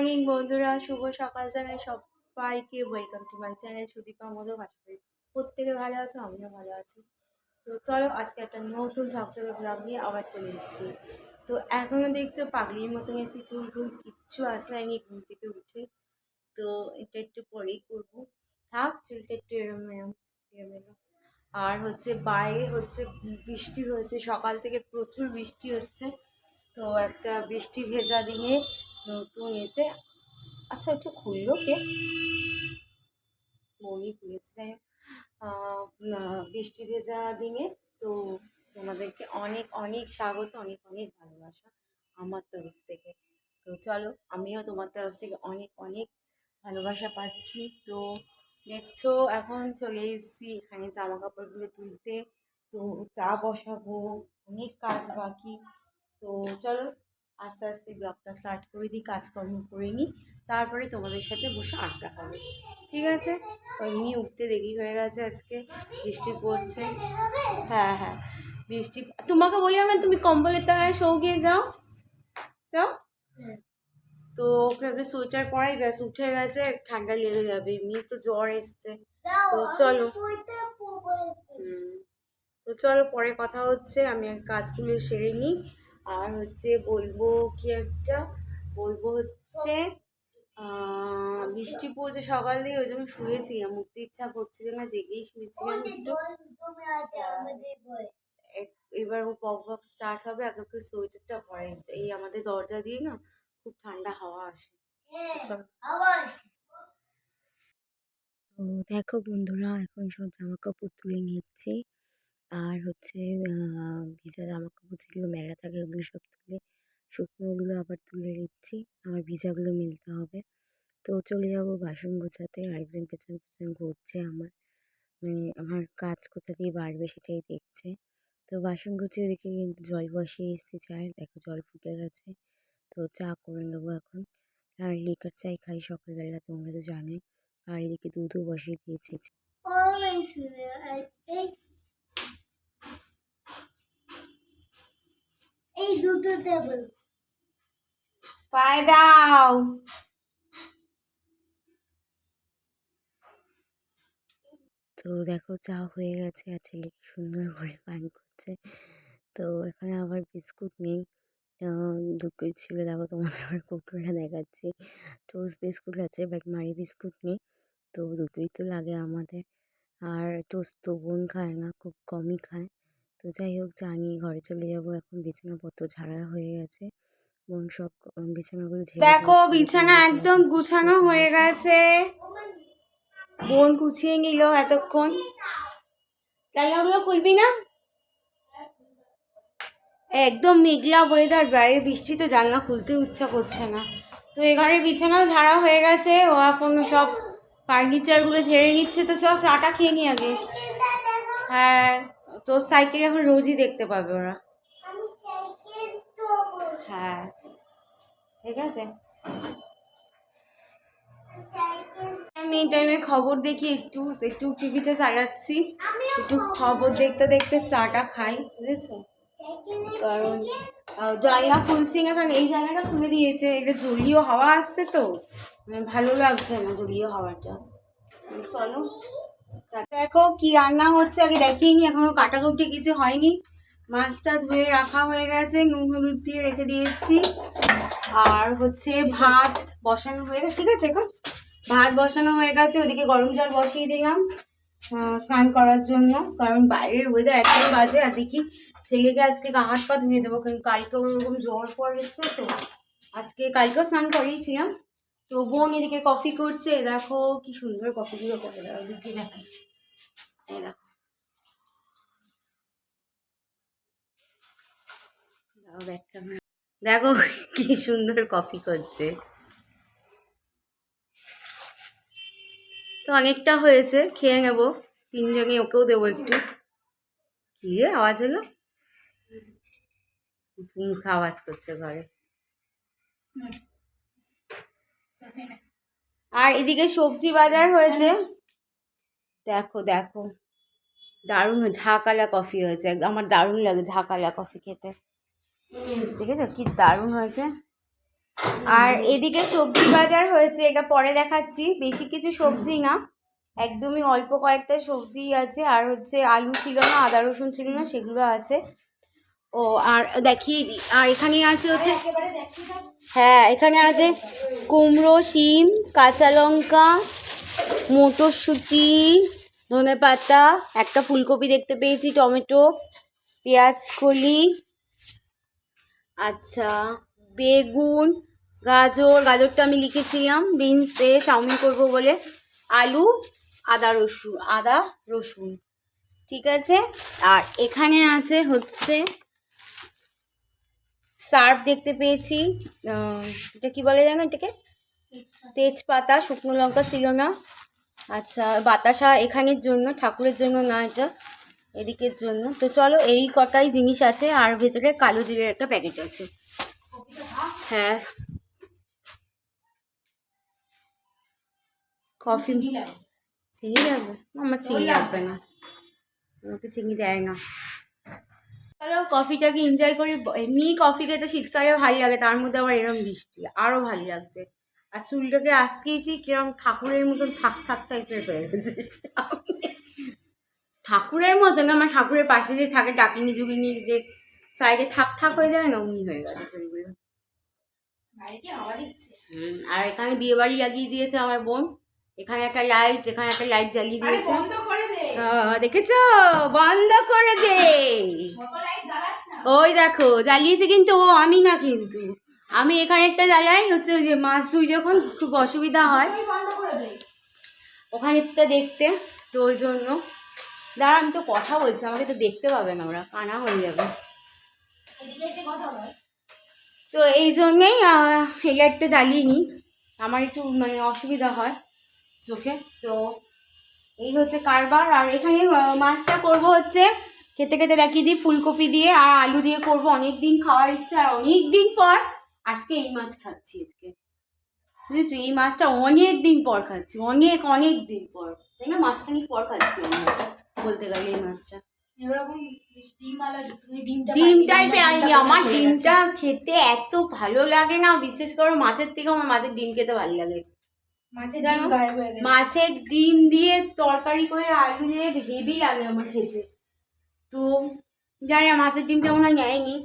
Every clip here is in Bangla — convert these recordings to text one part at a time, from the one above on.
মর্নিং বন্ধুরা, শুভ সকাল জানাই সবাইকে। Welcome to my channel Sudipa Madhu Bhaskar. প্রত্যেকে ভালো আছো, আমিও ভালো আছি। তো চলো আজকে একটা নতুন ঝকঝকে ব্লগ নিয়ে আবার চলে এসেছি। তো এখনও দেখছো পাগলির মতন এসেছি, চুল টুল কিচ্ছু আসে হয়নি ঘুম থেকে উঠে। তো এটা একটু পরেই করবো, থাক চুলটা একটু এরম এরম এরম। আর হচ্ছে বাইরে হচ্ছে বৃষ্টি হয়েছে সকাল থেকে, প্রচুর বৃষ্টি হচ্ছে। তো একটা বৃষ্টি ভেজা দিনে নতুন এতে, আচ্ছা একটু খুললো কে, বই খুলেছে যাই হোক। বৃষ্টি ভেজা দিনে তো তোমাদেরকে অনেক অনেক স্বাগত, অনেক অনেক ভালোবাসা আমার তরফ থেকে। তো চলো আমিও তোমার তরফ থেকে অনেক অনেক ভালোবাসা পাচ্ছি। তো দেখছো এখন চলে এসেছি এখানে জামা কাপড়গুলো তুলতে। তো চা বসাবো, অনেক কাজ বাকি। তো চলো আস্তে আস্তে ব্লগটা স্টার্ট করে দিই, কাজকর্ম করে নিই, তারপরে তোমাদের সাথে বসে আড্ডা হবে, ঠিক আছে? এমনি উঠতে দেরি হয়ে গেছে, আজকে বৃষ্টি পড়ছে। হ্যাঁ হ্যাঁ বৃষ্টি, তোমাকে বললাম না তুমি কম্বলের তলায় শোকিয়ে যাও যাও। তো ওকে আগে সোয়েটার পরাই, ব্যাস উঠে গেছে, ঠান্ডা লেগে যাবে, এমনি তো জ্বর এসছে। তো চলো তো চলো পরে কথা হচ্ছে, আমি কাজগুলো সেরে নিই। আর হচ্ছে বলবো কি একটা বলবো হচ্ছে, বৃষ্টি পড়ছে সকাল দিয়ে, ওই জন্য শুয়েছিলাম, উঠতে ইচ্ছা করছিল না, জেগেই শুয়েছিলাম একটু। এবার ও পক পক স্টার্ট হবে, আগে ওকে সোয়েটারটা পরে। এই আমাদের দরজা দিয়ে না খুব ঠান্ডা হাওয়া আসে। তো দেখো বন্ধুরা, এখন সব জামা কাপড় তুলে নিচ্ছি। আর হচ্ছে ভিজা জামা কাপড় যেগুলো মেলা থাকে ওগুলো সব তুলে, শুকনোগুলো আবার তুলে নিচ্ছি, আমার ভিজাগুলো মিলতে হবে। তো চলে যাব বাসন গোছাতে, আরেকজন পেছন পেছন ঘুরছে, আমার কাজ কোথা দিয়ে বাড়বে সেটাই দেখছে। তো বাসন গুছিয়ে ওদিকে কিন্তু জল বসিয়ে এসেছি, চায়ের দেখো জল ফুটে গেছে। তো চা করে নেবো এখন। আর লিকার চাই খাই সকালবেলা, তোমরা তো জানোই। আর এদিকে দুধও বসিয়ে দিয়েছি। এই দুটো দেবো, পায়ে দাও। তো দেখো চা হয়ে গেছে, আর ছেলে কি সুন্দর করে পান করছে। তো এখানে আবার বিস্কুট নেই, দুটোই ছিল, দেখো তোমাদের আবার কৌটোটা দেখাচ্ছি। টোস্ট বিস্কুট আছে বাট মারি বিস্কুট নেই, তো দুটোই তো লাগে আমাদের। আর টোস্ট তো বোন খায় না, খুব কমই খায়। তো যাই হোক, চা নিয়ে ঘরে চলে যাবো। এখন বিছানাপত্র ঝাড়া হয়ে গেছে, বোন সব বিছানাগুলো ঝেড়ে দেখো বিছানা একদম গুছানো হয়ে গেছে, বোন গুছিয়ে নিল এতক্ষণ। জানলাগুলো খুলবি না, একদম মেঘলা ওয়েদার, বাইরে বৃষ্টি, তো জানলা খুলতে ইচ্ছা করছে না। তো এঘরে বিছানাও ঝাড়া হয়ে গেছে, ও এখন সব ফার্নিচারগুলো ঝেড়ে নিচ্ছে। তো চল চাটা খেয়ে নি আগে। হ্যাঁ, তোর সাইকেল এখন রোজই দেখতে পাবে ওরা। হ্যাঁ ঠিক আছে, আমি এই টাইমে খবর দেখি, একটু একটু টিভিতে চালাচ্ছি, একটু খবর দেখতে দেখতে চাটা খাই, বুঝেছো? কারণ জানলা খুলছি না, কারণ এই জানলাটা খুলে দিয়েছে, এটা জলীয় হাওয়া আসছে, তো ভালো লাগছে না জলীয় হাওয়াটা। চলো দেখো কি রান্না হচ্ছে, আগে দেখিনি, এখনো কাটাকুটি কিছু হয়নি। মাছটা ধুয়ে রাখা হয়ে গেছে, নুন হলুদ দিয়ে রেখে দিয়েছি। আর হচ্ছে ভাত বসানো হয়ে গেছে, ঠিক আছে, এখন ভাত বসানো হয়ে গেছে, ওদিকে গরম জল বসিয়ে দিলাম স্নান করার জন্য, কারণ বাইরের ওয়েদার একদম বাজে। আর দেখি ছেলেকে আজকে গা হাত পা ধুয়ে দেবো, কারণ কালকে ওরকম জ্বর পড়েছে, তো আজকে কালকেও স্নান করিয়েছিলাম। তো বোন এদিকে কফি করছে, দেখো কি সুন্দর কফিগুলো করে দেওয়া, ওদিকে দেখাই, এই দেখো দেখো কি সুন্দর কফি করছে। তো অনেকটা হয়েছে, খেয়ে নেবো তিনজনে, ওকেও দেবো একটু। কি রে আওয়াজ হলো, মুখ আওয়াজ করছে ঘরে। আর এদিকে সবজি বাজার হয়েছে, দেখো দেখো দারুণ ঝাঁকালা কফি হয়েছে, আমার দারুণ লাগে ঝাঁকালা কফি খেতে, ঠিক আছে? কি দারুণ হয়েছে। আর এদিকে সবজি বাজার হয়েছে, এটা পরে দেখাচ্ছি। বেশি কিছু সবজি না, একদমই অল্প কয়েকটা সবজি আছে। আর হচ্ছে আলু ছিল না, আদা রসুন ছিল না, সেগুলো আছে। ও আর দেখিয়ে দিই, আর এখানে আছে হচ্ছে, হ্যাঁ এখানে আছে কুমড়ো, শিম, কাঁচা লঙ্কা, মটরশুঁটি, ধনেপাতা, একটা ফুলকপি দেখতে পেয়েছি, টমেটো, পেঁয়াজ কলি, আচ্ছা বেগুন, গাজরটা আমি লিখেছিলাম বিনসে চাউমিন করব বলে, আলু, আদা রসুন, ঠিক আছে। আর এখানে আছে হচ্ছে সার্ফ দেখতে পেয়েছি, এটা কি বলে জানো এটাকে, তেজপাতা, শুকনো লঙ্কা ছিল না। আচ্ছা বাতাসা এখানের জন্য, ঠাকুরের জন্য না, এটা এদিকের জন্য। তো চলো এই কটাই জিনিস আছে, আর ভেতরে কালো জিরের একটা প্যাকেট আছে। হ্যাঁ কফি চিনি লাগবে, আমার চিনি লাগবে না, আমাকে চিনি দেয় না। চলো কফিটাকে এনজয় করি। এমনি কফি খেতে শীতকালে ভালো লাগে, তার মধ্যে আবার এরম বৃষ্টি আরো ভালো লাগছে। আর চুলটাকে আজকেইছি কিরম ঠাকুরের মতন থাক থাক টাইপের হয়ে গেছে। ঠাকুরের মতন, আমার ঠাকুরের পাশে যে থাকে ডাকিনি জুগিনি, যে সাইডে থাক থাক হয়ে যায় না, অমনি হয়ে গেছে শরীরগুলো। আর এখানে বিয়ে বাড়ি লাগিয়ে দিয়েছে আমার বোন, এখানে একটা লাইট, এখানে একটা লাইট জ্বালিয়ে দিয়েছে। দেখেছো, বন্ধ করে দে। ওই দেখো জ্বালিয়েছে, কিন্তু ও আমি না, কিন্তু আমি এখানে একটা জ্বালাই, হচ্ছে ওই যে মাছ ধুই যখন খুব অসুবিধা হয় ওখানে একটা দেখতে, তো ওই জন্য। দাঁড়া আমি তো কথা বলছি, আমাকে তো দেখতে পাবে না, ওরা কানা হয়ে যাবে। তো এই জন্যেই এই লাইটটা জ্বালিয়ে নিই, আমার একটু মানে অসুবিধা হয় চোখে। তো এই হচ্ছে কারবার। আর এখানে মাছটা করব হচ্ছে, খেতে খেতে দেখিয়ে দিই, ফুলকপি দিয়ে আর আলু দিয়ে করব। অনেক দিন খাওয়ার ইচ্ছা, আর অনেক দিন পর আজকে এই মাছ খাচ্ছি। আজকে বুঝেছো, এই মাছটা অনেক দিন পর খাচ্ছি, অনেক অনেক দিন পর, তাই না, মাসখানিক পর খাচ্ছি বলতে গেলে এই মাছটা। ডিমটাই পেয়নি, আমার ডিমটা খেতে এত ভালো লাগে না, বিশেষ করে মাছের থেকে আমার মাছের ডিম খেতে ভালো লাগে। মাছের ডিম দিয়ে তরকারি করে আলু দিয়ে হেভি লাগে আমার খেতে। তো জানি না, মাছের ডিমটা মনে হয় নেয়নি,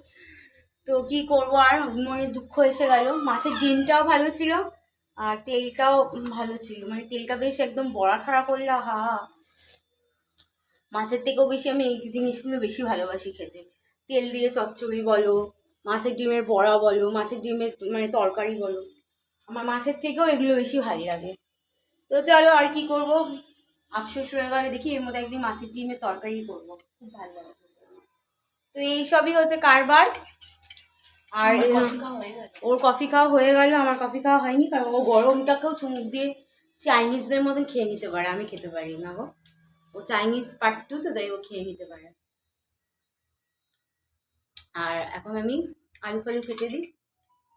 তো কি করবো আর, মনে দুঃখ এসে গেল। মাছের ডিমটাও ভালো ছিল, আর তেলটাও ভালো ছিল, মানে তেলটা বেশ একদম বড়া ঠড়া করলে হা, মাছের থেকেও বেশি আমি এই জিনিসগুলো বেশি ভালোবাসি খেতে। তেল দিয়ে চচ্চড়ি বলো, মাছের ডিমের বড়া বলো, মাছের ডিমের মানে তরকারি বলো, আমার মাছের থেকেও এগুলো বেশি ভালো লাগে। তো চলো আর কি করব, আফসোস হয়ে গেলে, দেখি এর মধ্যে একদিন মাছের ডিমের তরকারি করবো, খুব ভালো লাগে। তো এইসবই হচ্ছে কারবার। আর ওর কফি খাওয়া হয়ে গেল, আমার কফি খাওয়া হয়নি, কারণ ও গরমটাকেও চুমুক দিয়ে চাইনিজদের মতন খেয়ে নিতে পারে, আমি খেতে পারি না গো। ও চাইনিজ পার্ট টু, তো তাই ও খেয়ে নিতে পারে। আর এখন আমি আলু ফালু কেটে দিই,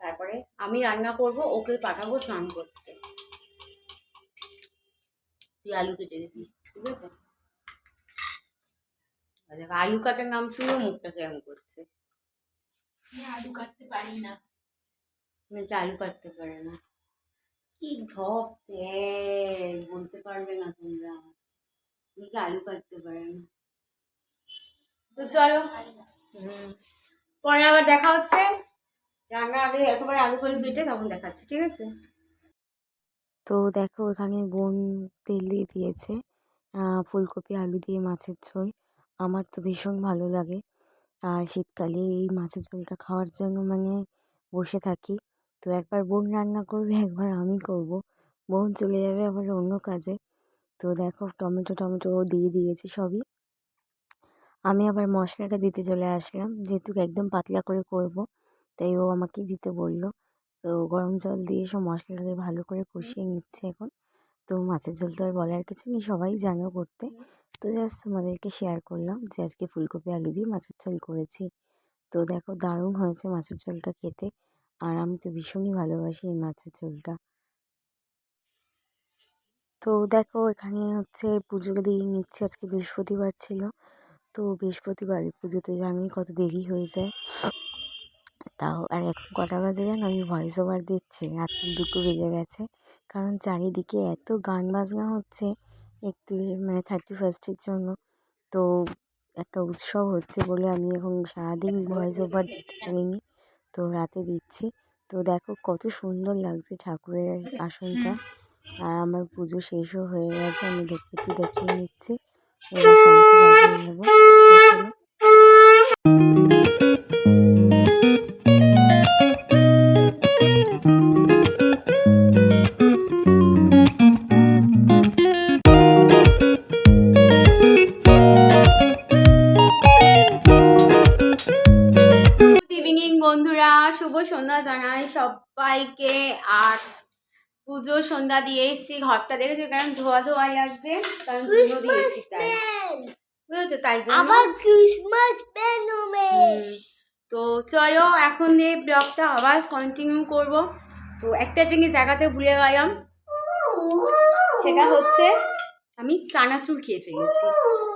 তারপরে আমি রান্না করব, ওকে পাঠাবো স্নান করতে। তুই আলু কেটে দিবি, ঠিক আছে। দেখো আলু কাটার নাম শুনেও মুখটা কেমন করছে, আলু কাটতে পারি না, নাকি আলু কাটতে পারে না, কি ঢপ দেয় বলতে পারবে না তোমরা, নাকি আলু কাটতে পারে না। তো চলো পরে আবার দেখা হচ্ছে, রান্না আগে একেবারে আলু ফালু কেটে তখন দেখাচ্ছি, ঠিক আছে। তো দেখো এখানে বোন তেল দিয়ে দিয়েছে, ফুলকপি আলু দিয়ে মাছের ঝোল। আমার তো ভীষণ ভালো লাগে, আর শীতকালে এই মাছের ঝোলটা খাওয়ার জন্য মানে বসে থাকি। তো একবার বোন রান্না করবে, একবার আমি করব, বোন চলে যাবে আবার অন্য কাজে। তো দেখো টমেটো দিয়ে দিয়েছে সবই, আমি আবার মশলাটা দিতে চলে আসলাম, যেহেতু একদম পাতলা করে করব, তাই ও আমাকেই দিতে বলল। তো গরম জল দিয়ে সব মশলাটাকে ভালো করে কষিয়ে নিচ্ছে এখন। তো মাছের ঝোল তো আর বলার কিছু নেই, সবাই জানো করতে। তো জাস্ট তোমাদেরকে শেয়ার করলাম যে আজকে ফুলকপি আলু দিয়ে মাছের ঝোল করেছি। তো দেখো দারুণ হয়েছে মাছের ঝোলটা খেতে, আর আমি তো ভীষণই ভালোবাসি এই মাছের ঝোলটা। তো দেখো এখানে হচ্ছে পুজো দিয়ে নিচ্ছে, আজকে বৃহস্পতিবার ছিল। তো বৃহস্পতিবার পুজোতে জানি কত দেরি হয়ে যায়। তাও আর এখন কটা বাজে জানো, আমি ভয়েস ওভার দিচ্ছি, রাত্রি 2টো বেজে গেছে। কারণ চারিদিকে এত গান বাজনা হচ্ছে 31 জন্য। তো একটা উৎসব হচ্ছে বলে আমি এখন সারাদিন ভয়েস ওভার দিতে পারিনি, তো রাতে দিচ্ছি। তো দেখো কত সুন্দর লাগছে ঠাকুরের আসনটা। আর আমার পুজো শেষও হয়ে গেছে, আমি একটু দেখিয়ে নিচ্ছি। এবার শঙ্খ বাজিয়ে নেবো, তো চলো। গুড ইভিনিং বন্ধুরা, শুভ সন্ধ্যা জানাই সবাইকে। আর পুজো সন্ধ্যা দিয়ে এসেছি, ঘরটা দেখেছি কারণ ধোয়া ধোয়া লাগছে, কারণ ধুনো দিয়েছি তাই, বুঝেছো, তাই জন্য আবার ক্রিসমাস পেনুমে। তো চলো এখন এই ব্লগটা আবার কন্টিনিউ করব। তো একটা জিনিস দেখাতে ভুলে গেলাম, সেটা হচ্ছে আমি চানাচুর খেয়ে ফেলেছি।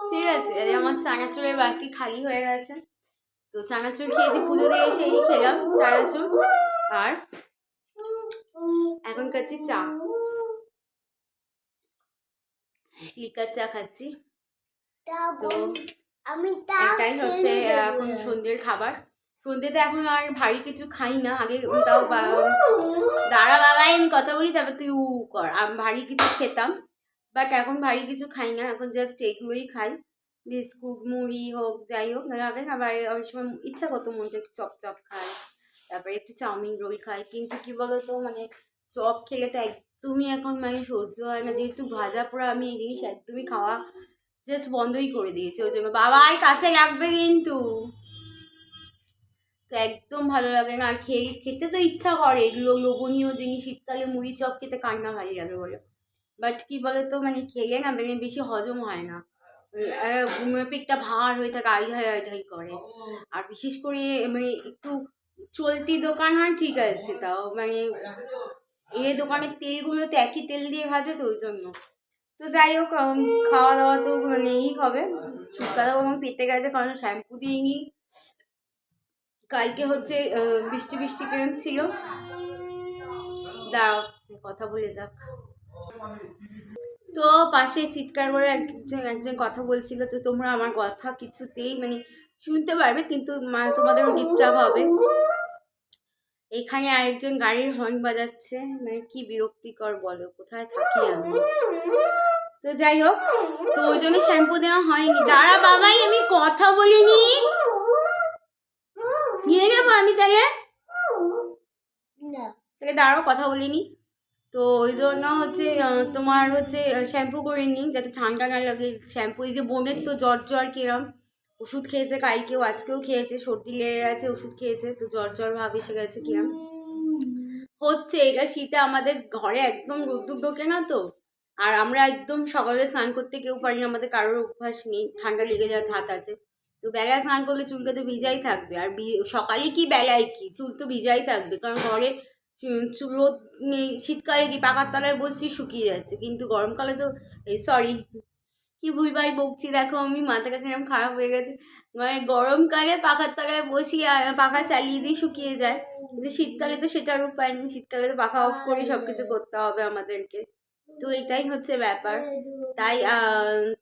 ঠিক আছে, আমার চানাচুরের বাটি খালি হয়ে গেছে, তো চানাচুর খেয়েছি, পুজো দিয়ে এসে এই খেলাম চানাচুর। আর এখন খাচ্ছি চা, লিকার চা খাচ্ছি। তো আমি এটাই হচ্ছে এখন সন্ধ্যের খাবার। সন্ধ্যেতে এখন আর ভারী কিছু খাই না, আগে তাও দাঁড়া বাবাই আমি কথা বলি তবে তুই উ কর, আমি ভারী কিছু খেতাম, বাট এখন ভারী কিছু খাই না, এখন জাস্ট এগুলোই খাই, বিস্কুট মুড়ি হোক যাই হোক। না আগে আবার অনেক সময় ইচ্ছা করতো মনটা একটু চপ চপ খাই, তারপরে একটু চাউমিন রোল খাই, কিন্তু কি বলতো মানে চপ খেলে তো একদমই এখন মানে সহ্য হয় না, যেহেতু ভাজা পোড়া আমি এই জিনিস একদমই খাওয়া জাস্ট বন্ধই করে দিয়েছে। ওই জন্য বাবাই কাছে রাখবে কিন্তু, তো একদম ভালো লাগে না। আর খেতে তো ইচ্ছা করে এগুলো লোভনীয় জিনিস, শীতকালে মুড়ি চপ খেতে কার না ভালো লাগে বলো, বাট কি বলতো মানে খেলে না মানে বেশি হজম হয় না, পেটটা ভার হয়ে থাকে, আই করে। আর বিশেষ করে মানে একটু চলতি দোকান হয় ঠিক আছে, তাও মানে এই দোকানের তেলগুলো তো একই তেল দিয়ে ভাজে, তো ওই জন্য। তো যাই হোক, খাওয়া দাওয়া তো মানে এই হবে, চুলটা তো পেতে গেছে কারণ শ্যাম্পু দিইনি। কালকে হচ্ছে বৃষ্টি বৃষ্টি কেমন ছিল, দাঁড়াও কথা বলে যাক। তো পাশে চিৎকার করে একজন কথা বলছিল, তো তোমরা আমার কথা কিছুতেই মানে শুনতে পারবে, কিন্তু তোমাদেরও ডিস্টার্ব হবে। এখানে আরেকজন গাড়ির হর্ন বাজাচ্ছে, মানে কি বিরক্তিকর বলো, কোথায় থাকি আমি। তো যাই হোক, তো ওই জন্য শ্যাম্পু দেওয়া হয়নি। দাঁড়া বাবাই আমি কথা বলিনি, নিয়ে নেবো আমি তাহলে, দাঁড়াও কথা বলিনি। তো ওই জন্য হচ্ছে তোমার হচ্ছে শ্যাম্পু করে নিই যাতে ঠান্ডা না লাগে। শ্যাম্পু এই যে বোনের তো জ্বর জ্বর কিরম, ওষুধ খেয়েছে কালকেও আজকেও খেয়েছে, সর্দি লেগে গেছে, ওষুধ খেয়েছে, তো জ্বর জ্বর ভাব এসে গেছে কিরম হচ্ছে। এটা শীতে আমাদের ঘরে একদম রোদ্দুর ঢোকে না তো, আর আমরা একদম সকালে স্নান করতে কেউ পারি না, আমাদের কারোর অভ্যাস নেই, ঠান্ডা লেগে যাওয়ার ধাত আছে। তো বেলায় স্নান করলে চুলটা তো ভিজাই থাকবে, আর সকালে কি বেলায় কি চুল তো ভিজাই থাকবে, কারণ ঘরে রোদ নেই। শীতকালে কি পাকার তলায় বসছি শুকিয়ে যাচ্ছে, কিন্তু গরমকালে তো সরি কি ভুলভাল বকছি, দেখো আমি মাথা কাছে এরকম খারাপ হয়ে গেছে। মানে গরমকালে পাখার তলায় বসি আর পাখা চালিয়ে দিয়ে শুকিয়ে যায়, কিন্তু শীতকালে তো সেটার উপায় নেই, শীতকালে তো পাখা অফ করে সবকিছু করতে হবে আমাদেরকে। তো এটাই হচ্ছে ব্যাপার। তাই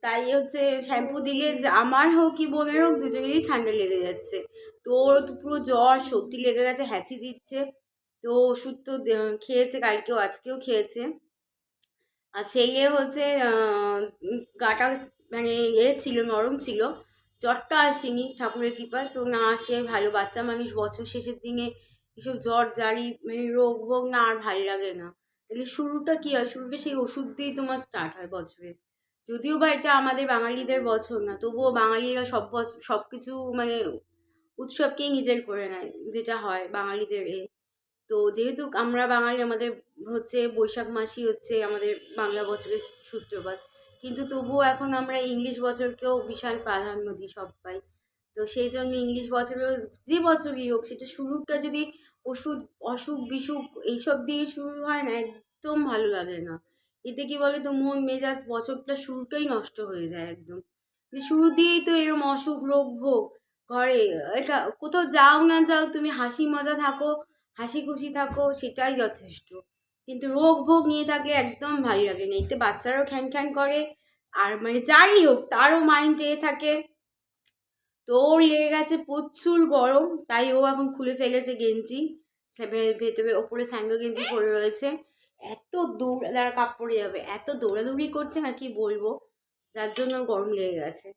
তাই হচ্ছে শ্যাম্পু দিলে আমার হোক কি বোনের হোক দুজনেরই ঠান্ডা লেগে যাচ্ছে। তো ওর তো পুরো জ্বর সর্দি লেগে গেছে, হ্যাঁচি দিচ্ছে। তো ওষুধ তো খেয়েছে কালকেও আজকেও খেয়েছে। আর ছেলে হচ্ছে গাটা মানে ছিল নরম ছিল, জ্বরটা আসেনি ঠাকুরের কৃপায়, তো না আসে ভালো, বাচ্চা মানুষ বছর শেষের দিনে এসব জ্বর জারি মানে রোগ ভোগ না আর ভালো লাগে না। তাহলে শুরুটা কি হয়, শুরুটা সেই ওষুধ দিয়েই তোমার স্টার্ট হয় বছরে। যদিও বা এটা আমাদের বাঙালিদের বছর না, তবুও বাঙালিরা সব কিছু মানে উৎসবকেই নিজের করে নেয়, যেটা হয় বাঙালিদের তো যেহেতু আমরা বাঙালি, আমাদের হচ্ছে বৈশাখ মাসই হচ্ছে আমাদের বাংলা বছরের সূত্রপাত, কিন্তু তবুও এখন আমরা ইংলিশ বছরকেও বিশাল প্রাধান্য দিই সবাই। তো সেই জন্য ইংলিশ বছরও যে বছরই হোক সেটা শুরুটা যদি অসুখ বিসুখ এইসব দিয়ে শুরু হয় না, একদম ভালো লাগে না। এতে কি বলে তো মন মেজাজ বছরটা শুরুটাই নষ্ট হয়ে যায় একদম, যে শুরু দিয়েই তো এরকম অসুখ রোগ ভোগ, ঘরে এটা কোথাও যাও না যাও, তুমি হাসি মজা থাকো, হাসি খুশি থাকো, সেটাই যথেষ্ট। কিন্তু রোগ ভোগ নিয়ে থাকলে একদম ভালো লাগে না। এতে বাচ্চারাও খ্যান খ্যান করে, আর মানে যাই হোক তারও মাইন্ড থাকে। তো ওর লেগে গেছে প্রচুর গরম, তাই ও এখন খুলে ফেলেছে গেঞ্জি, ভেতরে ওপরে স্যান্ডো গেঞ্জি পরে রয়েছে। এত দৌড়া কাপ পড়ে যাবে, এত দৌড়াদৌড়ি করছে না কি বলবো, যার জন্য ওর গরম লেগে গেছে।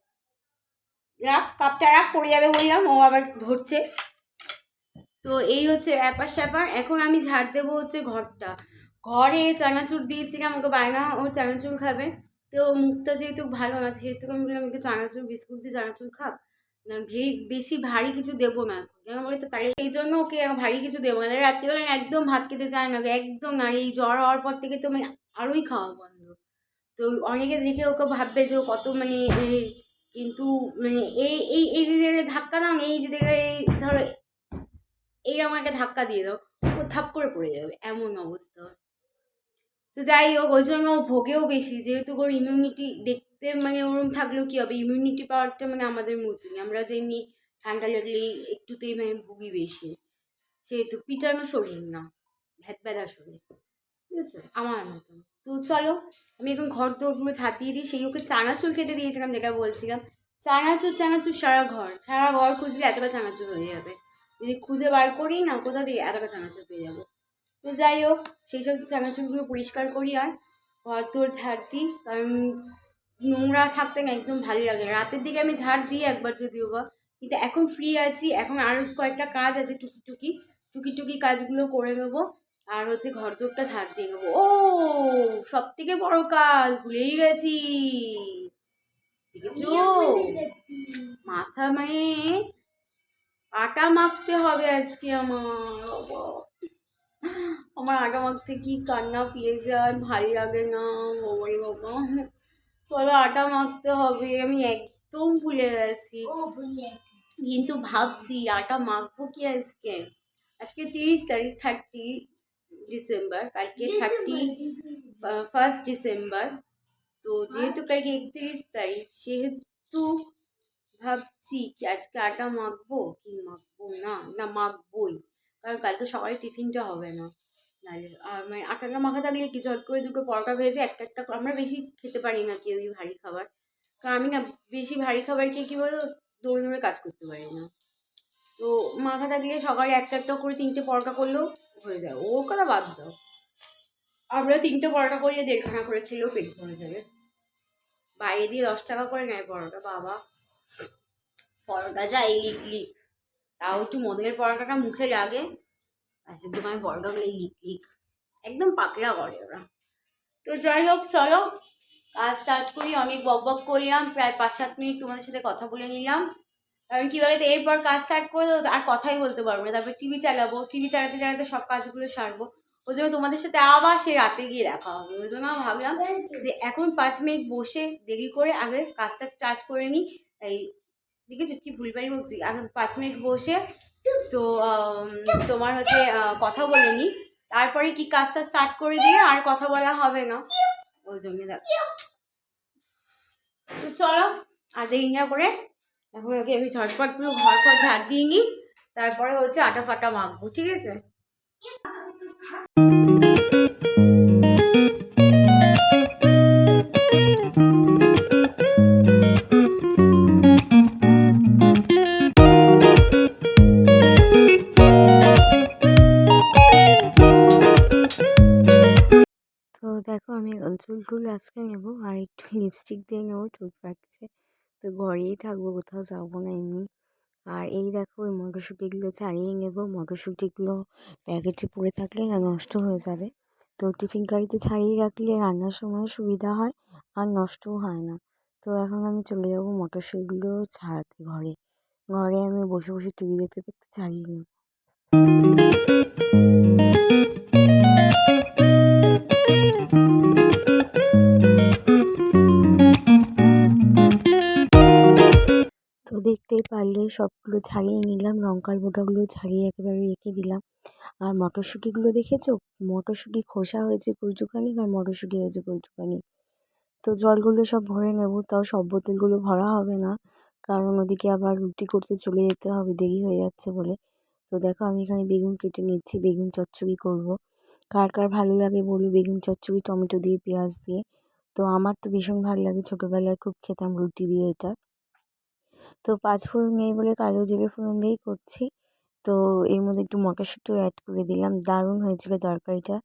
রাখ কাপটা, রাখ পড়ে যাবে বললাম, ও আবার ধরছে। তো এই হচ্ছে ব্যাপার স্যাপার। এখন আমি ঝাড় দেবো হচ্ছে ঘরটা। ঘরে চানাচুর দিয়েছিলাম ওকে, বায়না ও চানাচুর খাবে। তো মুখটা যেহেতু ভালো না, সেহেতু আমি বললাম ওকে চানাচুর বিস্কুট দিয়ে চানাচুর খাক না, বেশি ভারী কিছু দেবো না কেন বলে তো, তাহলে এই জন্য ওকে ভারী কিছু দেবো না। রাত্রিবেলা একদম ভাত খেতে চায় না, একদম না। এই জ্বর হওয়ার পর থেকে তো মানে আরোই খাওয়া বন্ধ। তো অনেকে দেখে ওকে ভাববে যে ও কত মানে কিন্তু মানে এই এই এই যে ধাক্কা দাও না, এই যে এই ধরো এই আমাকে ধাক্কা দিয়ে দাও, ও থাপ করে পড়ে যাবে, এমন অবস্থা। তো যাই হোক, ওই জন্য ও ভোগেও বেশি, যেহেতু ওর ইমিউনিটি দেখতে মানে ওরম থাকলেও কি হবে, ইমিউনিটি পাওয়ারটা মানে আমাদের মতনই, আমরা যেমনি ঠান্ডা লাগলেই একটুতেই মানে ভুগি বেশি, সেহেতু পিটানো শরীর না, ভ্যাত ব্যাধা শরীর, বুঝেছো, আমার মতন। তো চলো আমি এখন ঘর দৌড়গুলো ঝাঁট দিয়ে দিই। সেই ওকে চানাচুর খেতে দিয়েছিলাম, যেটা বলছিলাম, চানাচুর চানাচুর সারা ঘর খুঁজলে এতটা চানাচুর হয়ে যাবে, যদি খুঁজে বার করি না কোথা দিয়ে এতটা চানাচুর পেয়ে যাবো। তো যাই হোক, সেই সব চানাচুরগুলো পরিষ্কার করি আর ঘর তোর ঝাড় দিই, কারণ নোংরা থাকতে না একদম ভালো লাগে। রাতের দিকে আমি ঝাড় দিই একবার যদিও বা, কিন্তু এখন ফ্রি আছি, এখন আরও কয়েকটা কাজ আছে, টুকি টুকি কাজগুলো করে নেবো। আর হচ্ছে ঘর দোরটা ঝাড় দিয়ে নেবো। ও সব থেকে বড় কাজ ভুলেই গেছি, দেখেছো, মাথা মানে আটা মাখতে হবে আজকে আমার আটা মাখতে কি কান্না পেয়ে যায়, ভালো লাগে না, বাবারে বাবা। চলো আটা মাখতে হবে, আমি একদম ভুলে গেছি। কিন্তু ভাবছি আটা মাখবো কি আজকে। আজকে 30 তারিখ, 30 ডিসেম্বর, কালকে 1 ডিসেম্বর। তো যেহেতু কালকে 31 তারিখ, সেহেতু ভাবছি কি আজকে আটা মাখবো কি মাখবো না, না মাখবোই, কারণ কালকে সকালে টিফিনটা হবে না। নাহলে মানে আটাটা মাখা থাকলে কি ঝট করে দুটো পরোটা ভেজে একটা একটা আমরা বেশি খেতে পারি না কেউই ভারী খাবার, কারণ আমি না বেশি ভারী খাবার খেয়ে কী বলো, দৌড়ে দৌড়ে কাজ করতে পারি না। তো মাখা থাকলে সকালে একটা একটা করে 3টে পরোটা করলেও হয়ে যায়, ওর কথা বাদ দাও, আমরা 3টে পরোটা করলে 1.5খানা করে খেলেও পেট ভরে যাবে। বাইরে দিয়ে 10 টাকা করে নেয় পরোটা, বাবা পরোটা যা লিক লিক, তাও একটু মদনের পরোটাটা মুখে লাগে, পাশের দোকানে পরোটাগুলো লিক লিক একদম পাতলা করে ওরা। তো যাই হোক চলো কাজ স্টার্ট করি। অনেক বক বক করলাম, প্রায় 5-7 মিনিট তোমাদের সাথে কথা বলে নিলাম, কারণ কী বলতো এরপর কাজ স্টার্ট করে দেবো আর কথাই বলতে পারবো না, তারপর টিভি চালাবো, টিভি চালাতে চালাতে সব কাজগুলো সারবো, ওই জন্য তোমাদের সাথে আবার সে রাতে গিয়ে দেখা হবে। ওই জন্য ভাবলাম যে এখন 5 মিনিট বসে দেরি করে আগে কাজটা স্টার্ট করে নিই। এই দেখেছো কি ভুলভাল বলছি, আগে 5 মিনিট বসে তো তোমার হচ্ছে কথা বলে নিই, তারপরে কি কাজটা স্টার্ট করে দিয়ে আর কথা বলা হবে না, ওই জন্য দেখো। তো চলো আর দেরি না করে এখন ওকে আমি ঝটপট পুরো ঘর ফর ঝাড় দিয়ে নিই, তারপরে হচ্ছে আটা ফাটা মাখবো, ঠিক আছে। তো দেখো আমি এখন চুল টুল আজকে নেবো আর একটু লিপস্টিক দিয়ে নেবো, চুল পাকছে। তো ঘরেই থাকবো, কোথাও যাবো না এমনি। আর এই দেখো ওই মটরশুঁটিগুলো ছাড়িয়ে নেবো, মটরশুঁটিগুলো প্যাকেটে পড়ে থাকলে না নষ্ট হয়ে যাবে। তো টিফিন গাড়িতে ছাড়িয়ে রাখলে রান্নার সময় সুবিধা হয় আর নষ্টও হয় না। তো এখন আমি চলে যাবো মটরশুঁটিগুলো ছাড়াতে ঘরে। ঘরে আমি বসে বসে টিভি দেখতে দেখতে ছাড়িয়ে নেবো। তো দেখতেই পারলে সবগুলো ছাড়িয়ে নিলাম, লঙ্কার বোটাগুলো ছাড়িয়ে একেবারে রেখে দিলাম। আর মটরশুঁটিগুলো দেখেছো, মটরশুঁটি খোসা হয়েছে প্রচুরখানি আর মটরশুঁটি হয়েছে প্রচুরখানি। তো জলগুলো সব ভরে নেব, তাও সব বোতলগুলো ভরা হবে না, কারণ ওদিকে আবার রুটি করতে চলে যেতে হবে, দেরি হয়ে যাচ্ছে বলে। তো দেখো আমি এখানে বেগুন কেটে নিচ্ছি, বেগুন চচ্চড়ি করব। কার কার ভালো লাগে বলি বেগুন চচ্চড়ি টমেটো দিয়ে পেঁয়াজ দিয়ে। তো আমার তো ভীষণ ভালো লাগে, ছোটোবেলায় খুব খেতাম রুটি দিয়ে এটা। তো পাঁচফোড়ন নেই বলে কালো জিরে ফোড়ন দিয়েই করছি। তো এর মধ্যে একটু মটরশুঁটিও অ্যাড করে দিলাম, দারুণ হয়েছিল তরকারিটা।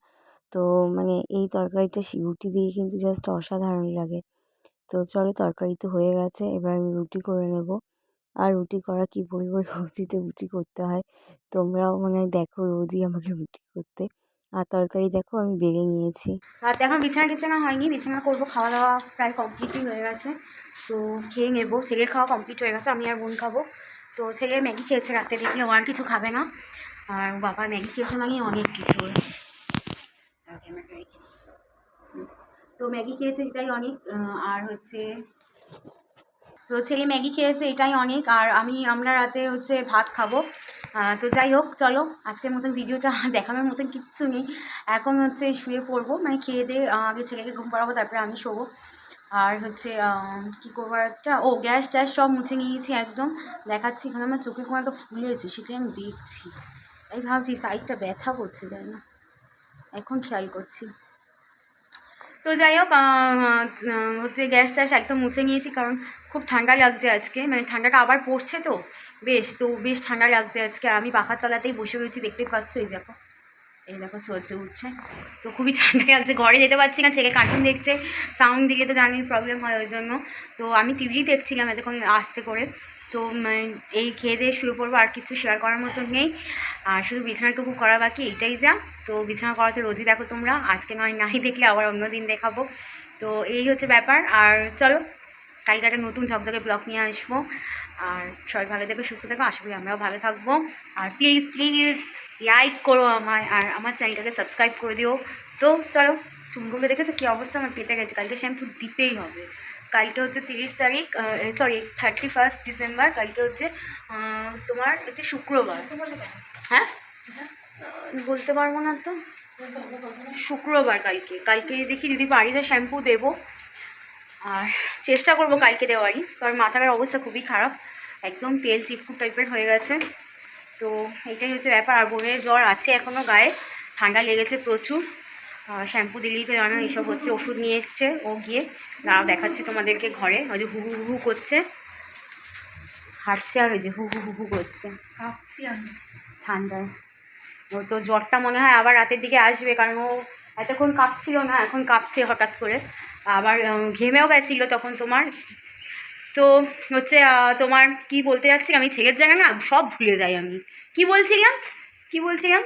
তো মানে এই তরকারিটা রুটি দিয়ে কিন্তু জাস্ট অসাধারণ লাগে। তো চলো তরকারি তো হয়ে গেছে, এবার আমি রুটি করে নেব। আর রুটি করা কি বলবো, রোজই তো রুটি করতে হয়। তোমরাও মনে হয় দেখো রোজই আমাকে রুটি করতে। আর তরকারি দেখো আমি বেড়ে নিয়েছি। আর এখন বিছানা টিছানা হয়নি, বিছানা করবো, খাওয়া দাওয়া প্রায় কমপ্লিটই হয়ে গেছে। তো খেয়ে নেবো, ছেলের খাওয়া কমপ্লিট হয়ে গেছে, আমি আর বোন খাবো। তো ছেলে ম্যাগি খেয়েছে রাতে, দেখলে ও আর কিছু খাবে না। আর বাবা ম্যাগি খেয়েছে মানে অনেক কিছু। তো ম্যাগি খেয়েছে এটাই অনেক। আর হচ্ছে তো ছেলে ম্যাগি খেয়েছে এটাই অনেক। আর আমরা রাতে হচ্ছে ভাত খাবো। তো যাই হোক, চলো আজকের মতন ভিডিওটা দেখানোর মতন কিচ্ছু নেই। এখন হচ্ছে শুয়ে পড়বো, মানে খেয়ে দিয়ে আগে ছেলেকে ঘুম পাড়াবো, তারপরে আমি শোবো। আর হচ্ছে কী করবো একটা, গ্যাস ট্যাস সব মুছে নিয়েছি একদম। দেখাচ্ছি, এখানে আমার চোখের কোণাটা ফুলেছে, সেটাই আমি দেখছি। এই ভাবছি সাইডটা ব্যথা করছে, তাই না, এখন খেয়াল করছি। তো যাই হোক, হচ্ছে গ্যাস ট্যাস একদম মুছে নিয়েছি, কারণ খুব ঠান্ডা লাগছে আজকে, মানে ঠান্ডাটা আবার পড়ছে তো বেশ ঠান্ডা লাগছে আজকে। আর আমি পাখার তলাতেই বসে রয়েছি, দেখতেই পাচ্ছ, এই দেখো চলছে উঠছে। তো খুবই ঠান্ডা লাগছে, ঘরে যেতে পারছি না, ছেলে কার্টুন দেখছে, সাউন্ড দিলে তো জানি প্রবলেম হয়, ওই জন্য। তো আমি টিভি দেখছিলাম এতক্ষণ আস্তে করে। তো এই খেয়ে দিয়ে শুয়ে পড়বো, আর কিছু শেয়ার করার মতো নেই। আর শুধু বিছানাটুকু করা বাকি, এইটাই যা। তো বিছানা করাতে রোজই দেখো তোমরা, আজকে নাই দেখলে আবার অন্য দিন দেখাবো। তো এই হচ্ছে ব্যাপার। আর চলো কালকে একটা নতুন ঝকঝকে ব্লগ নিয়ে আসবো। আর সবাই ভালো থেকো, সুস্থ থেকো, আশা করি আমরাও ভালো থাকবো। আর প্লিজ লাইক করো আমায়, আর আমার চ্যানেলটাকে সাবস্ক্রাইব করে দিও। তো চলো, চুলগুলো দেখেছো কী অবস্থা আমার পেতে গেছে, কালকে শ্যাম্পু দিতেই হবে। কালকে হচ্ছে 30 তারিখ, সরি 31 ডিসেম্বর, কালকে হচ্ছে তোমার হচ্ছে শুক্রবার। হ্যাঁ, বলতে পারবো না তো, শুক্রবার কালকে দেখি যদি পারি তো শ্যাম্পু দেবো। আর চেষ্টা করবো কালকে দেওয়ারই, কারণ মাথার অবস্থা খুবই খারাপ, একদম তেল চিটকুট টাইপের হয়ে গেছে। তো এটাই হচ্ছে ব্যাপার। আর বোনের জ্বর আছে এখনও গায়ে, ঠান্ডা লেগেছে প্রচুর। শ্যাম্পু দিলেই তো জানো এইসব হচ্ছে, ওষুধ নিয়ে এসছে ও গিয়ে, দাঁড়াও দেখাচ্ছি তোমাদেরকে ঘরে। ওই যে হু হু হু করছে, হাঁটছে, আর ওই যে হু হু করছে, কাঁপছি আমি ঠান্ডায়। ও তো জ্বরটা মনে হয় আবার রাতের দিকে আসবে, কারণ ও এতক্ষণ কাঁপছিল না, এখন কাঁপছে হঠাৎ করে, আবার ঘেমেও গেছিলো তখন তোমার। তো হচ্ছে তোমার কি বলতে যাচ্ছি, আমি ছেলের জায়গা না সব ভুলে যাই আমি। কি বলছিলাম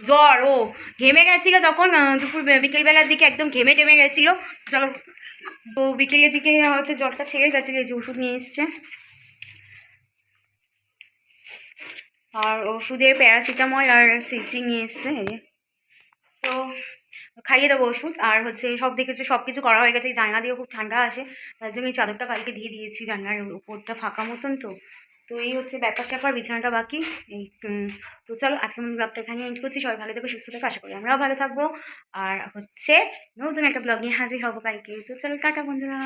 জ্বর, ও ঘেমে গেছিলো তখন, দুপুর বিকেলবেলার দিকে একদম ঘেমে টেমে গেছিলো। চলো, তো বিকেলের দিকে হচ্ছে জ্বরটা ছেড়ে গেছে, যে ওষুধ নিয়ে এসছে। আর ওষুধের প্যারাসিটামল আর সিট্রিং নিয়ে এসছে, তো খাইয়ে দেবো ওষুধ। আর হচ্ছে সব দেখেছে, সব কিছু করা হয়ে গেছে। এই জানলা দিয়েও খুব ঠান্ডা আসে, তার জন্য এই চাদরটা কালকে দিয়ে দিয়েছি, জানলার উপরটা ফাঁকা মতন। তো এই হচ্ছে ব্যাপার স্যাপার, বিছানাটা বাকি এই। তো চলো আজকের মধ্যে ব্লগটা এখানে এন্ড করছি। সবাই ভালো থেকো, সুস্থ থেকো, আশা করি আমরাও ভালো থাকবো। আর হচ্ছে নতুন একটা ব্লগ নিয়ে হাজির হবো কালকে। তো চলো টাটা বন্ধুরা।